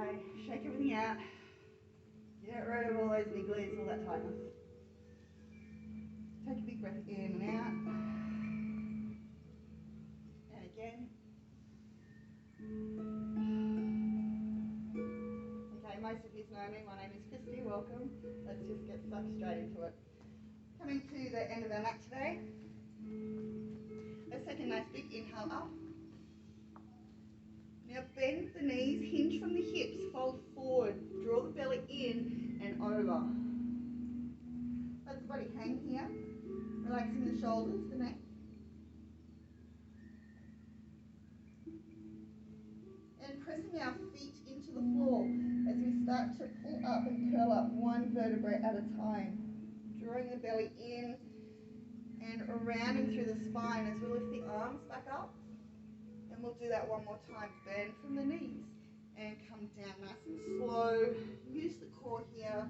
Okay, shake everything out. Get rid of all those big glutes, all that tightness. Take a big breath in and out. And again. Okay, most of you know me. My name is Christy. Welcome. Let's just get stuck straight into it. Coming to the end of our mat today. Let's take a nice big inhale up. Now bend the knees, hinge from the hips, fold forward, draw the belly in and over. Let the body hang here, relaxing the shoulders, the neck. And pressing our feet into the floor as we start to pull up and curl up one vertebrae at a time. Drawing the belly in and around and through the spine as we lift the arms back up. And we'll do that one more time. Bend from the knees and come down nice and slow. Use the core here.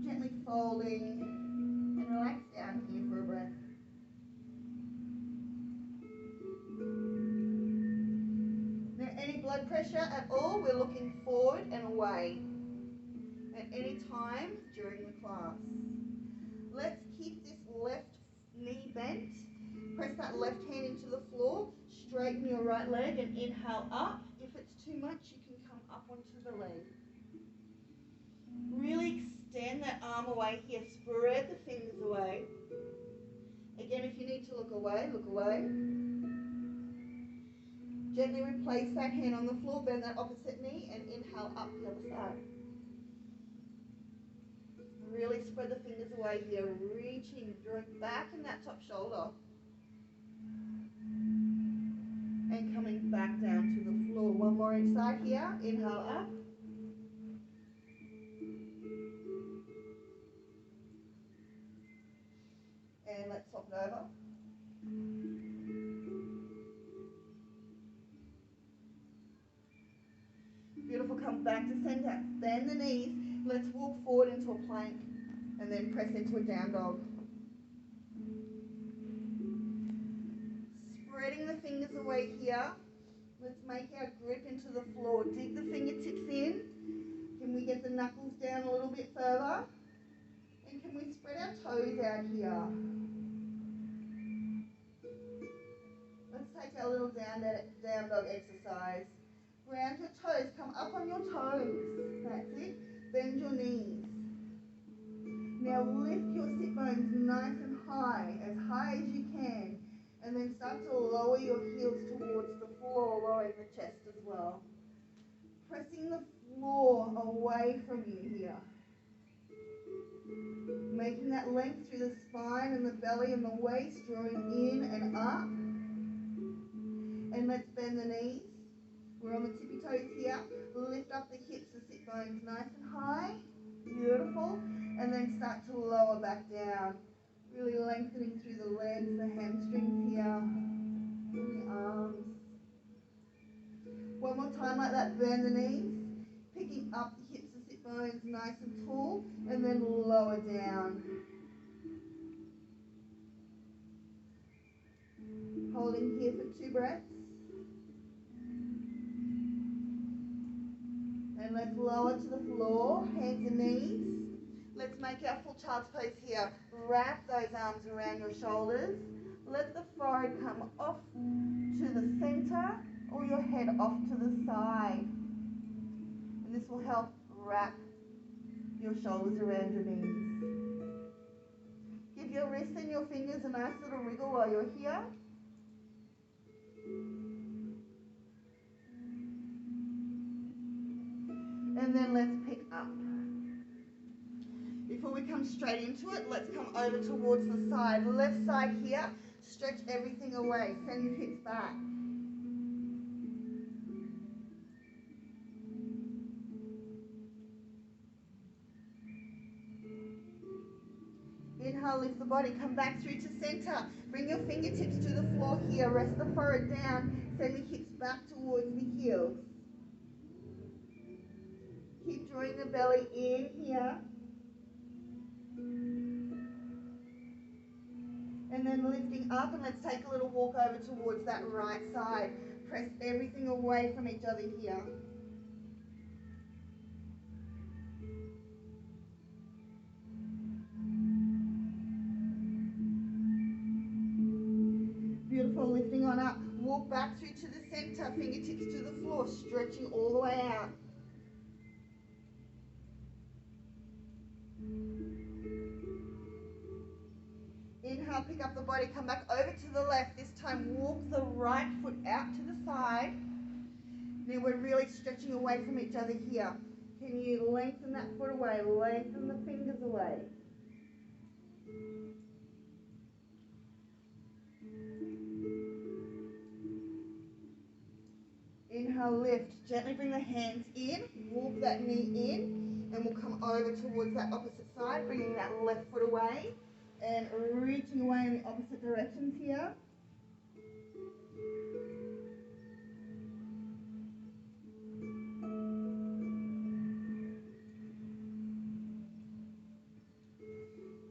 Gently folding and relax down here for a breath. Now any blood pressure at all, we're looking forward and away at any time during the class. Let's keep this left knee bent. Press that left hand into the floor. Straighten your right leg and inhale up. If it's too much, you can come up onto the leg. Really extend that arm away here. Spread the fingers away. Again, if you need to look away, look away. Gently replace that hand on the floor. Bend that opposite knee and inhale up the other side. Really spread the fingers away here. Reaching, drawing back in that top shoulder. And coming back down to the floor. One more each side here. Inhale up. And let's swap it over. Beautiful. Come back to center. Bend the knees. Let's walk forward into a plank and then press into a down dog. Spreading the fingers away here. Let's make our grip into the floor. Dig the fingertips in. Can we get the knuckles down a little bit further? And can we spread our toes out here? Let's take our little down dog exercise. Ground your toes. Come up on your toes. That's it. Bend your knees. Now lift your sit bones nice and high as you can. And then start to lower your heels towards the floor, lowering the chest as well. Pressing the floor away from you here. Making that length through the spine and the belly and the waist, drawing in and up. And let's bend the knees. We're on the tippy toes here. Lift up the hips, the sit bones nice and high. Beautiful. And then start to lower back down. Really lengthening through the legs, the hamstrings here, and the arms. One more time like that, bend the knees. Picking up the hips, the sit bones nice and tall, and then lower down. Holding here for 2 breaths. And let's lower to the floor, hands and knees. Let's make our full child's pose here. Wrap those arms around your shoulders. Let the forehead come off to the center or your head off to the side. And this will help wrap your shoulders around your knees. Give your wrists and your fingers a nice little wriggle while you're here. And then let's pick up. Before we come straight into it, let's come over towards the side. Left side here, stretch everything away. Send your hips back. Inhale, lift the body, come back through to center. Bring your fingertips to the floor here. Rest the forehead down. Send the hips back towards the heels. Keep drawing the belly in here. And then lifting up, and let's take a little walk over towards that right side. Press everything away from each other here. on up. Walk back through to the center, fingertips to the floor, stretching all the way out. Inhale, pick up the body, come back over to the left. This time walk the right foot out to the side. Now we're really stretching away from each other here. Can you lengthen that foot away, lengthen the fingers away. Inhale, lift. Gently bring the hands in, walk that knee in, and we'll come over towards that opposite side, bringing that left foot away and reaching away in the opposite directions here.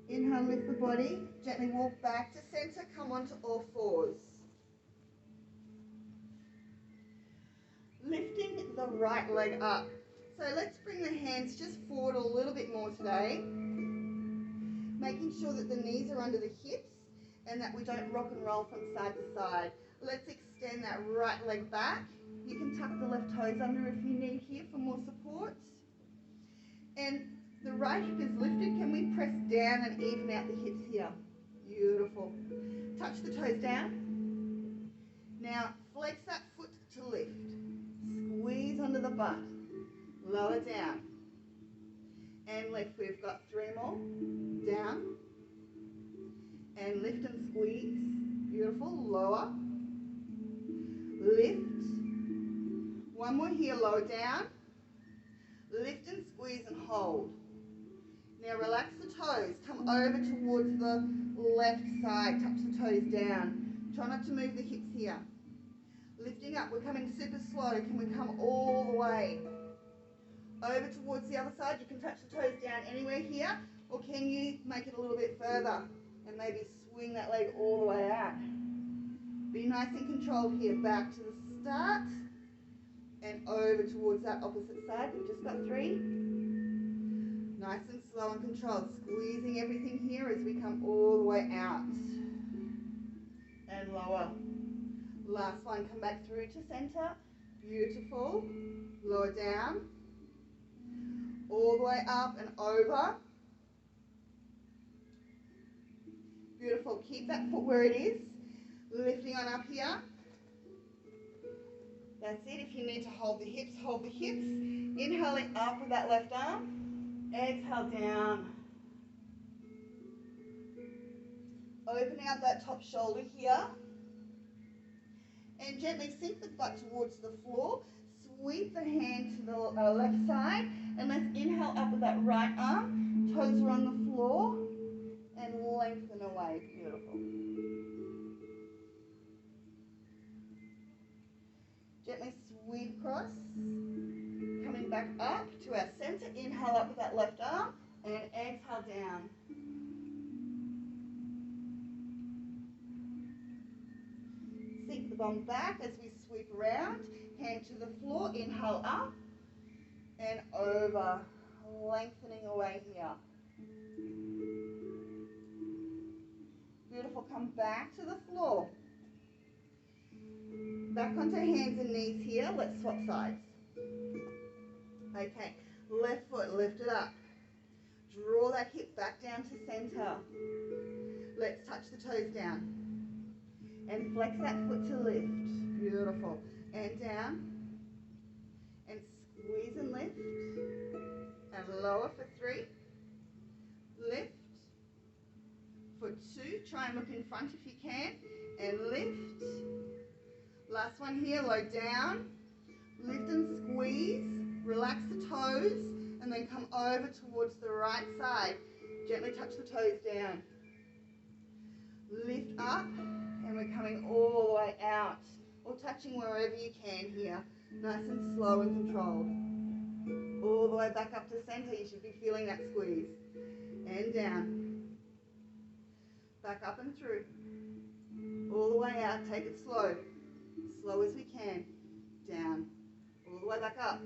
Inhale, lift the body, gently walk back to center, come onto all fours. Lifting the right leg up. So let's bring the hands just forward a little bit more today. Making sure that the knees are under the hips and that we don't rock and roll from side to side. Let's extend that right leg back. You can tuck the left toes under if you need here for more support. And the right hip is lifted. Can we press down and even out the hips here? Beautiful. Touch the toes down. Now flex that foot to lift. Squeeze under the butt. Lower down. And lift. We've got 3 more. Down. And lift and squeeze. Beautiful. Lower. Lift. 1 more here. Lower down. Lift and squeeze and hold. Now relax the toes. Come over towards the left side. Touch the toes down. Try not to move the hips here. Lifting up. We're coming super slow. Can we come all the way? Over towards the other side. You can touch the toes down anywhere here. Or can you make it a little bit further and maybe swing that leg all the way out? Be nice and controlled here. Back to the start. And over towards that opposite side. We've just got 3. Nice and slow and controlled. Squeezing everything here as we come all the way out. And lower. Last one. Come back through to center. Beautiful. Lower down. All the way up and over. Beautiful. Keep that foot where it is. Lifting on up here. That's it. If you need to hold the hips, hold the hips. Inhaling up with that left arm. Exhale down. Opening up that top shoulder here. And gently sink the butt towards the floor. Sweep the hand to the left side. And let's inhale up with that right arm. Toes are on the floor. And lengthen away. Beautiful. Gently sweep across. Coming back up to our center. Inhale up with that left arm. And exhale down. Sink the bum back as we sweep around. Hand to the floor. Inhale up. And over. Lengthening away here. Beautiful. Come back to the floor. Back onto hands and knees here. Let's swap sides. Okay. Left foot lifted up. Draw that hip back down to center. Let's touch the toes down. And flex that foot to lift. Beautiful. And down. And squeeze and lift. And lower for 3. Lift. For 2, try and look in front if you can. And lift. Last one here, low down. Lift and squeeze. Relax the toes. And then come over towards the right side. Gently touch the toes down. Lift up. And we're coming all the way out. Or touching wherever you can here. Nice and slow and controlled. All the way back up to center. You should be feeling that squeeze. And down. Back up and through. All the way out. Take it slow. Slow as we can. Down. All the way back up.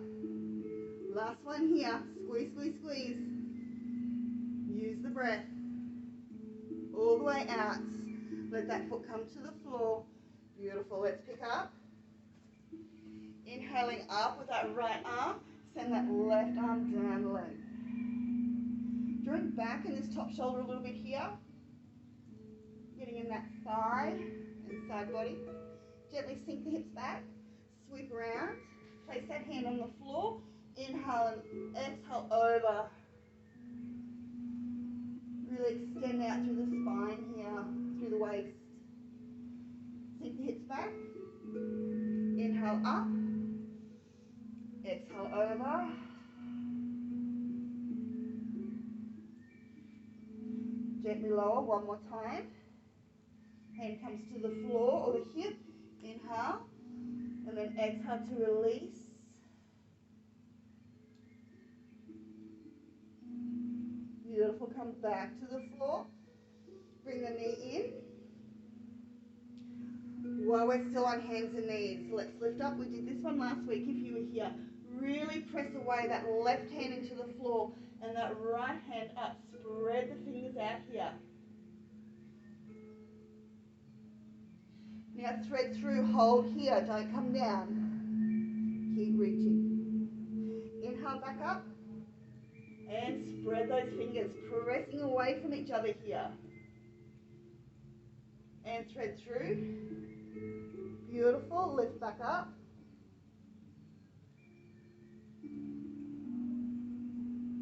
Last one here. Squeeze, squeeze, squeeze. Use the breath. All the way out. Let that foot come to the floor. Beautiful. Let's pick up. Inhaling up with that right arm. Send that left arm down the leg. Drawing back in this top shoulder a little bit here. Getting in that thigh and side body. Gently sink the hips back. Sweep around. Place that hand on the floor. Inhale and exhale over. Really extend out through the spine here, through the waist. Sink the hips back. Inhale up. Exhale over. Gently lower one more time. Hand comes to the floor or the hip. Inhale. And then exhale to release. Beautiful. Come back to the floor. Bring the knee in. While we're still on hands and knees, let's lift up. We did this one last week if you were here. Really press away that left hand into the floor and that right hand up. Spread the fingers out here. Now thread through, hold here, don't come down. Keep reaching. Inhale back up and spread those fingers, pressing away from each other here. And thread through. Beautiful, lift back up.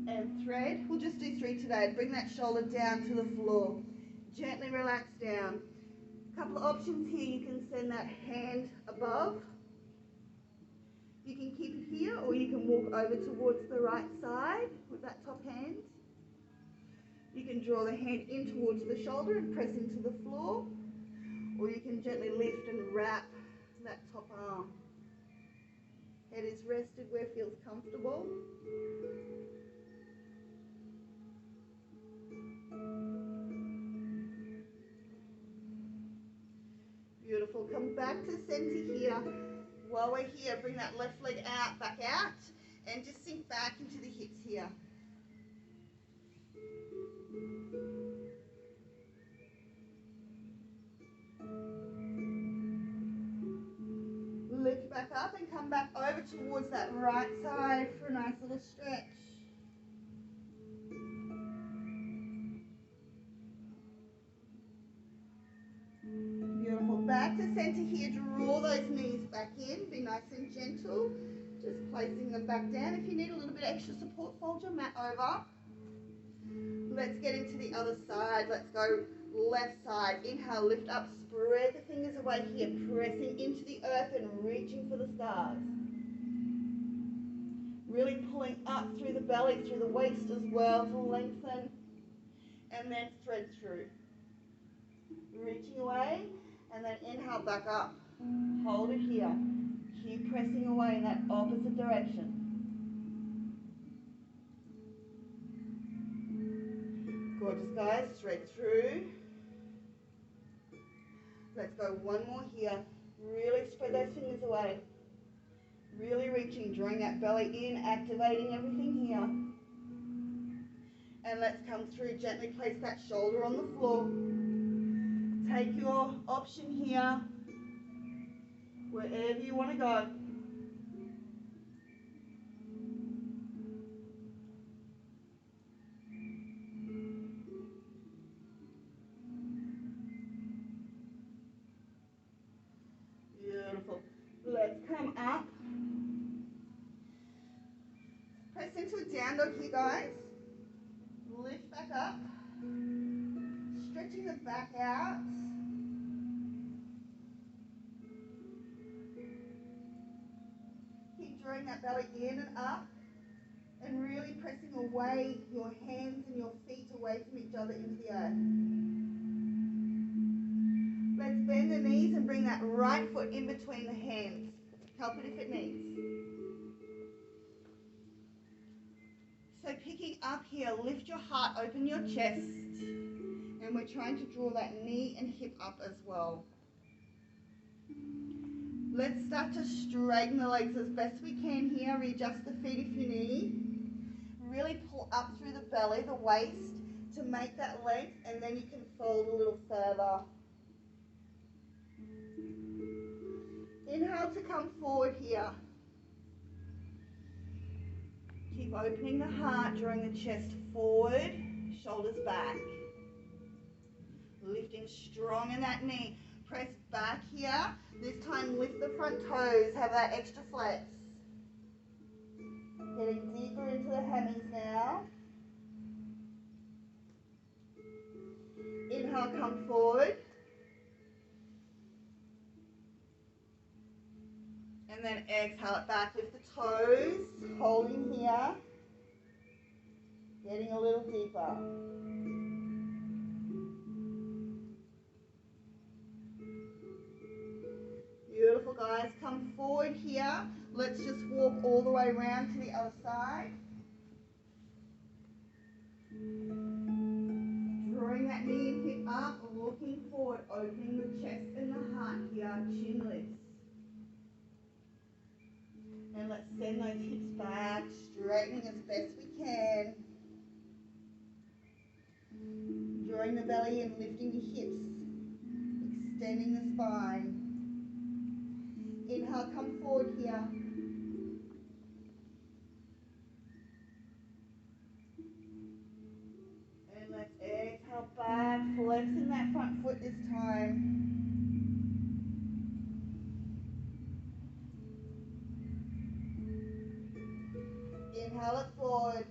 And thread. We'll just do 3 today. Bring that shoulder down to the floor. Gently relax down. A couple of options here. You can send that hand above. You can keep it here, or you can walk over towards the right side with that top hand. You can draw the hand in towards the shoulder and press into the floor, or you can gently lift and wrap that top arm. Head is rested where it feels comfortable. Beautiful. Come back to center here. While we're here, bring that left leg out, back out, and just sink back into the hips here. Lift back up and come back over towards that right side for a nice little stretch. Beautiful. Back to center here. Draw those knees back in. Be nice and gentle. Just placing them back down. If you need a little bit extra support, fold your mat over. Let's get into the other side. Let's go left side. Inhale, lift up. Spread the fingers away here. Pressing into the earth and reaching for the stars. Really pulling up through the belly, through the waist as well to lengthen. And then thread through. Reaching away, and then inhale back up. Hold it here. Keep pressing away in that opposite direction. Gorgeous, guys. Thread through. Let's go one more here. Really spread those fingers away. Really reaching, drawing that belly in, activating everything here. And let's come through. Gently place that shoulder on the floor. Take your option here, wherever you want to go. Beautiful. Let's come up. Press into a down dog here, guys. Lift back up. Stretching the back out. Keep drawing that belly in and up, and really pressing away your hands and your feet away from each other into the earth. Let's bend the knees and bring that right foot in between the hands. Help it if it needs. So picking up here, lift your heart, open your chest. And we're trying to draw that knee and hip up as well. Let's start to straighten the legs as best we can here. Readjust the feet if you need. Really pull up through the belly, the waist, to make that length, and then you can fold a little further. Inhale to come forward here. Keep opening the heart, drawing the chest forward, shoulders back. Lifting strong in that knee. Press back here. This time lift the front toes, have that extra flex. Getting deeper into the hammies now. Inhale, come forward. And then exhale it back, lift the toes, holding here. Getting a little deeper. Beautiful, guys. Come forward here. Let's just walk all the way around to the other side. Drawing that knee and hip up, looking forward, opening the chest and the heart here, chin lifts. And let's send those hips back, straightening as best we can. Drawing the belly and lifting the hips, extending the spine. Inhale, come forward here. And let's exhale back, flexing that front foot this time. Inhale it forward.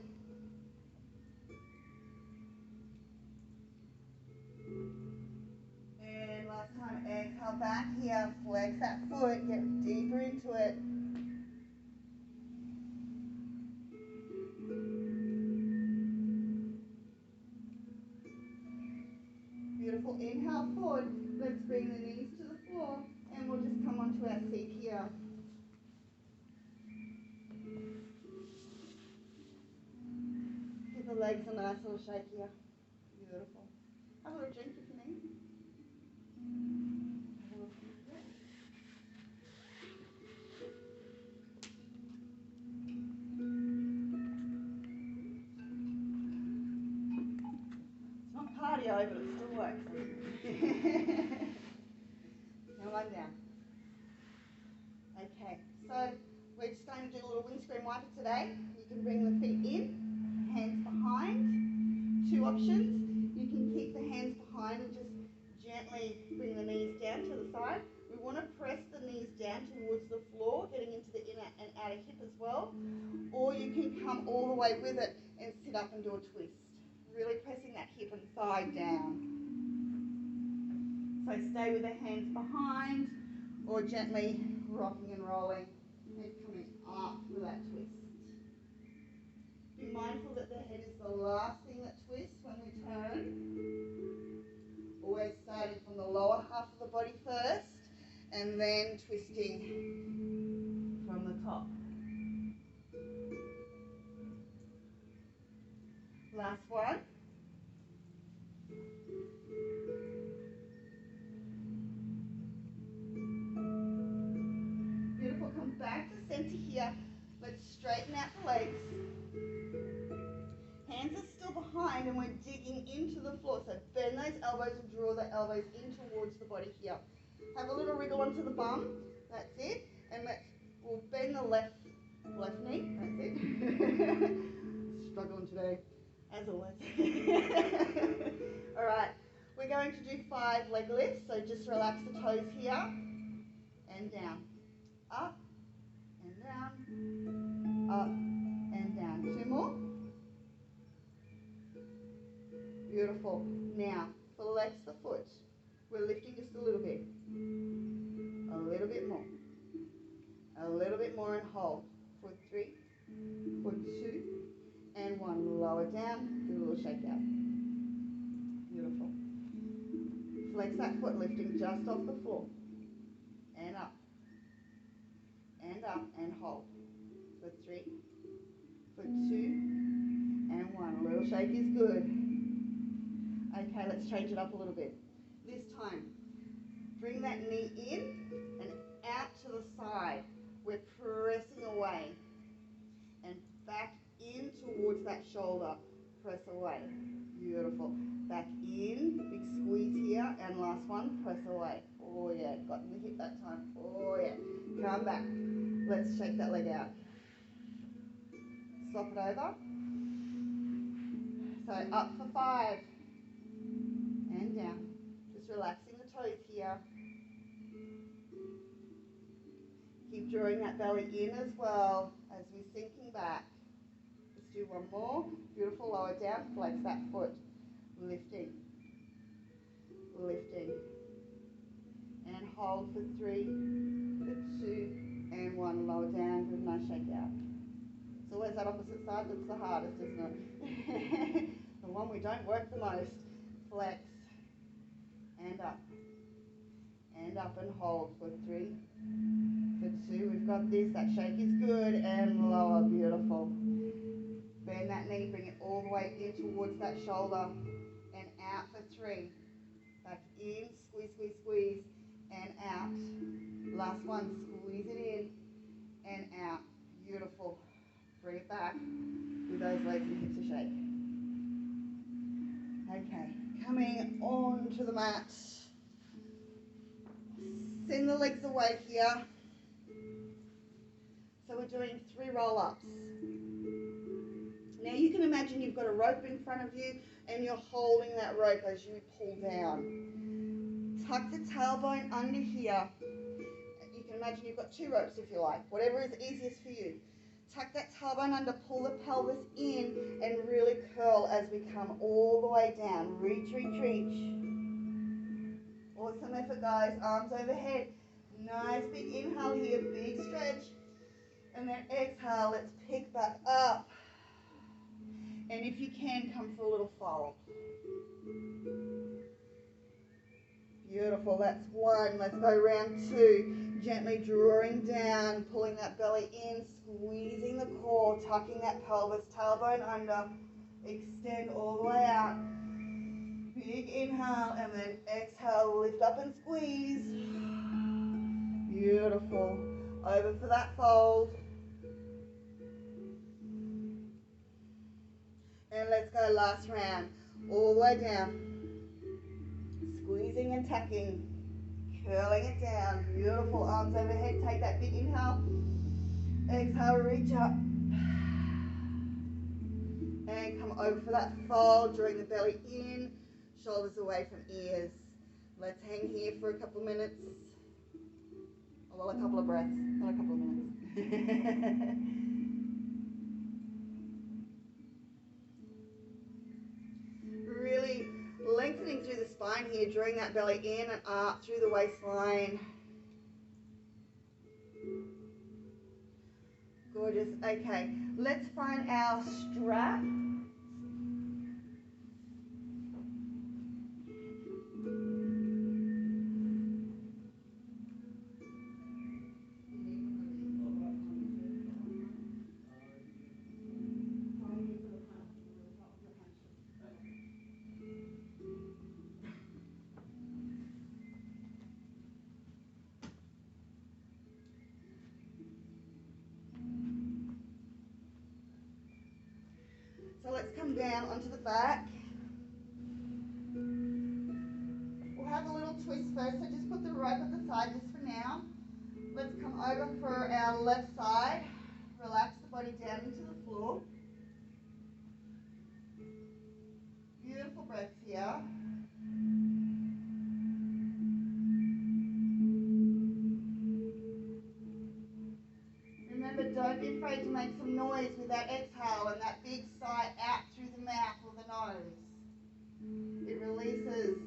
And last time, exhale back here, flex that foot, get deeper into it. Beautiful, inhale forward. Let's bring the knees to the floor and we'll just come onto our seat here. Keep the legs a nice little shake here. Beautiful. Have a little drink if you need. It's not cardio, but it still works. Now lie down. Okay, so we're just going to do a little windscreen wiper today. You can bring the feet in, hands behind. Two options. You can keep the hands behind and just gently bring the knees down to the side. We want to press the knees down towards the floor, getting into the inner and outer hip as well. Or you can come all the way with it and sit up and do a twist. Really pressing that hip and thigh down. So stay with the hands behind or gently rocking and rolling and coming up with that twist. Be mindful that the head is the last thing that twists when we turn. Always starting from the lower half of the body first and then twisting from the top. Last one. Beautiful, come back to center here. Let's straighten out the legs. Hands are still behind and we're digging into the floor. So bend those elbows and draw the elbows in towards the body here. Have a little wriggle onto the bum. That's it. And we'll bend the left knee. That's it. Struggling today, as always. All right, we're going to do 5 leg lifts. So just relax the toes here and down. Up and down. Up and down. 2 more. Beautiful. Now, flex the foot. We're lifting just a little bit. A little bit more. A little bit more and hold. For 3, for 2, and 1. Lower down. Do a little shake out. Beautiful. Flex that foot, lifting just off the floor. And up. And up and hold. For 3, for 2, and 1. A little shake is good. Okay, let's change it up a little bit. This time, bring that knee in and out to the side. We're pressing away. And back in towards that shoulder. Press away. Beautiful. Back in, big squeeze here. And last one, press away. Oh yeah, got in the hip that time. Oh yeah. Come back. Let's shake that leg out. Swap it over. So up for 5. And down. Just relaxing the toes here. Keep drawing that belly in as well as we're sinking back. Let's do one more. Beautiful, lower down, flex that foot. Lifting. Lifting. And hold for 3, for 2, and 1. Lower down, good, nice shake out. It's always that opposite side that's the hardest, isn't it? The one we don't work the most. Flex. And up. And up and hold for 3, for 2. We've got this. That shake is good. And lower. Beautiful. Bend that knee. Bring it all the way in towards that shoulder. And out for 3. Back in. Squeeze, squeeze, squeeze. And out. Last one. Squeeze it in. And out. Beautiful. Bring it back with those legs and hips a shake. Okay. Coming on to the mat. Send the legs away here. So we're doing 3 roll-ups. Now you can imagine you've got a rope in front of you and you're holding that rope as you pull down. Tuck the tailbone under here. You can imagine you've got 2 ropes if you like, whatever is easiest for you. Tuck that tailbone under, pull the pelvis in and really curl as we come all the way down. Reach, reach, reach. Awesome effort, guys. Arms overhead. Nice big inhale here, big stretch. And then exhale, let's pick back up. And if you can, come for a little fold. Beautiful, that's 1. Let's go round 2. Gently drawing down, pulling that belly in, squeezing the core, tucking that pelvis, tailbone under. Extend all the way out. Big inhale and then exhale, lift up and squeeze. Beautiful. Over for that fold. And let's go last round. All the way down. Squeezing and tucking. Curling it down. Beautiful. Arms overhead. Take that big inhale. Exhale, reach up. And come over for that fold. Drawing the belly in. Shoulders away from ears. Let's hang here for a couple of minutes. Oh, well, a couple of breaths, not a couple of minutes. Really lengthening through the spine here, drawing that belly in and up through the waistline. Gorgeous. Okay, let's find our strap. So let's come down onto the back. We'll have a little twist first, so just put the rope at the side just for now. Let's come over for our left side. Relax the body down into the floor. Beautiful breaths here. Remember, don't be afraid to make some noise with that exhale and that big sigh out through the mouth or the nose. It releases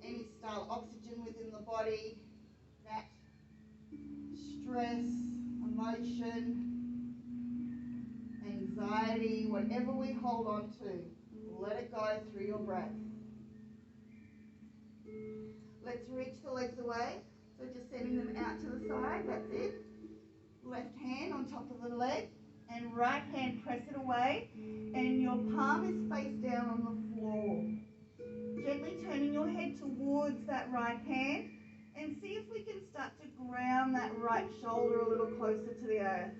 any stale oxygen within the body, that stress, emotion, anxiety, whatever we hold on to, let it go through your breath. Let's reach the legs away. So just sending them out to the side, that's it. Left hand on top of the leg and right hand press it away and your palm is face down on the floor. Gently turning your head towards that right hand and see if we can start to ground that right shoulder a little closer to the earth.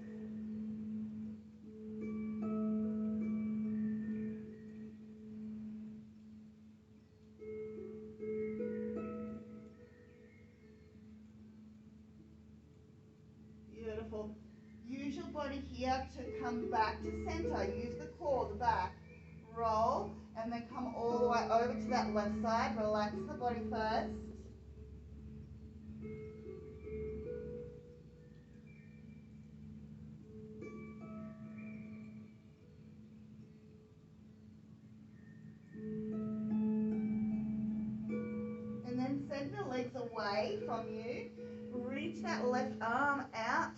Beautiful. Use your body here to come back to center. Use the core, the back. Roll, and then come all the way over to that left side. Relax the body first. And then send the legs away from you. Reach that left arm out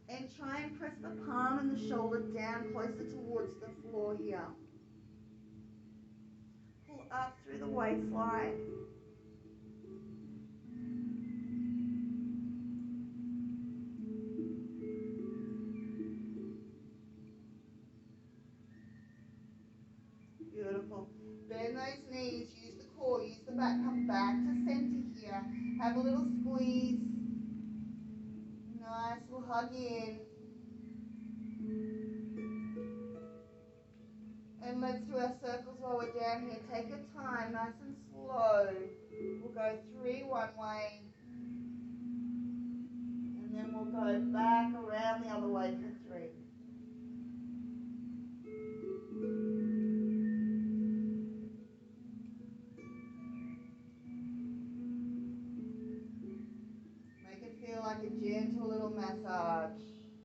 and try and press the palm and the shoulder down closer towards the floor here. Pull up through the waistline. Beautiful. Bend those knees, use the core, use the back, come back to center here. Have a little squeeze. Nice, we'll hug in. And let's do our circles while we're down here. Take your time, nice and slow. We'll go 3 one way. And then we'll go back around the other way for 3.